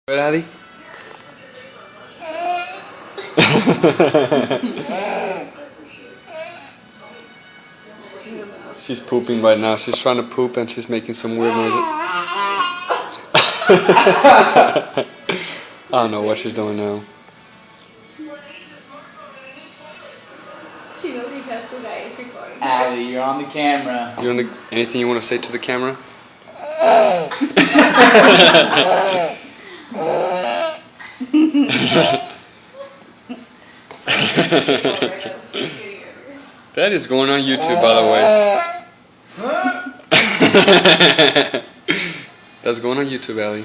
Good, Addy? She's pooping right now. She's trying to poop and she's making some weird noises. I don't know what she's doing now. She knows he has the guy is recording. Addy, you're on the camera. Anything you want to say to the camera? That is going on YouTube, by the way. That's going on YouTube, Allie.